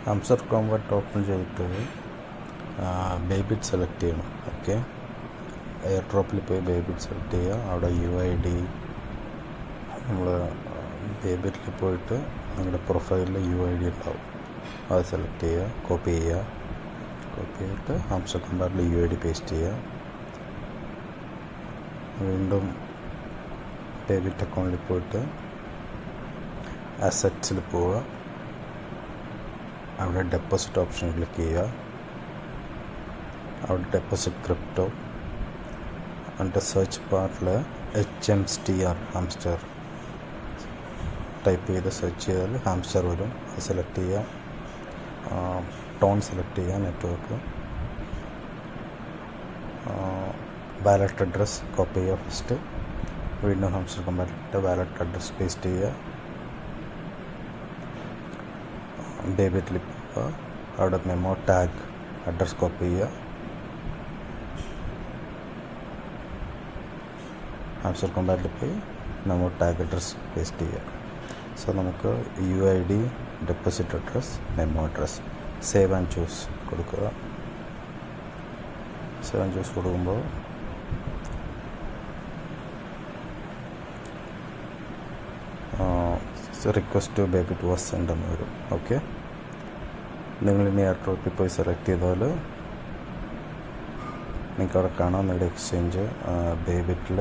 ഹംസർ combat open ചെയ്തിട്ട് ബേബിറ്റ് select ചെയ്യണം. Okay, air ഡ്രോപ്പിൽ പോയി ബേബിറ്റ് സെലക്ട് ചെയ്യുക. അവിടെ UID നമ്മൾ ബേബിറ്റിൽ പോയിട്ട് നിങ്ങളുടെ പ്രൊഫൈലിൽ UID ഉണ്ടാവും, അത് സെലക്ട് ചെയ്യുക, കോപ്പി ചെയ്തിട്ട് ഹംസർ കോംബാറ്റിൽ UID പേസ്റ്റ് ചെയ്യുക. വീണ്ടും ബേബിറ്റ് അക്കൗണ്ടിൽ പോയിട്ട് അസറ്റ്സിൽ പോവുക. അവിടെ ഡെപ്പോസിറ്റ് ഓപ്ഷൻ ക്ലിക്ക് ചെയ്യുക. അവിടെ ഡെപ്പോസിറ്റ് ക്രിപ്റ്റോ എന്നിട്ട് സെർച്ച് ബാറിൽ HMSTR ഹാംസ്റ്റർ ടൈപ്പ് ചെയ്ത് സെർച്ച് ചെയ്താൽ ഹാംസ്റ്റർ വരും. അത് സെലക്ട് ചെയ്യുക. ടോൺ സെലക്ട് ചെയ്യുക, നെറ്റ്വർക്ക്. വാലറ്റ് അഡ്രസ് കോപ്പി ചെയ്യുക ഫസ്റ്റ്. വീണ്ടും ഹംസർ കോംബാറ്റിൻ്റെ വാലറ്റ് അഡ്രസ് പേസ്റ്റ് ചെയ്യുക. ഡെബിറ്റിൽ പോവുക. അവിടെ മെമ്മോ ടാഗ് അഡ്രസ് കോപ്പി ചെയ്യുക. ഹംസർ കോംബാറ്റിൽ പോയി മെമ്മോ ടാഗ് അഡ്രസ് പേസ്റ്റ് ചെയ്യുക. സോ നമുക്ക് UID, deposit address, memo address, save and choose കൊടുക്കുക. സേവ് ആൻഡ് ചൂസ് കൊടുക്കുമ്പോൾ റിക്വസ്റ്റ് ടു ബേബിറ്റ് വാസ് സെൻഡ് എന്ന് വരും. ഓക്കെ, നിങ്ങളിനി എയർ ഡ്രോപ്പിൽ പോയി സെലക്ട് ചെയ്താൽ നിങ്ങൾക്ക് അവിടെ കാണാം നിങ്ങളുടെ എക്സ്ചേഞ്ച് ബേബിറ്റിൽ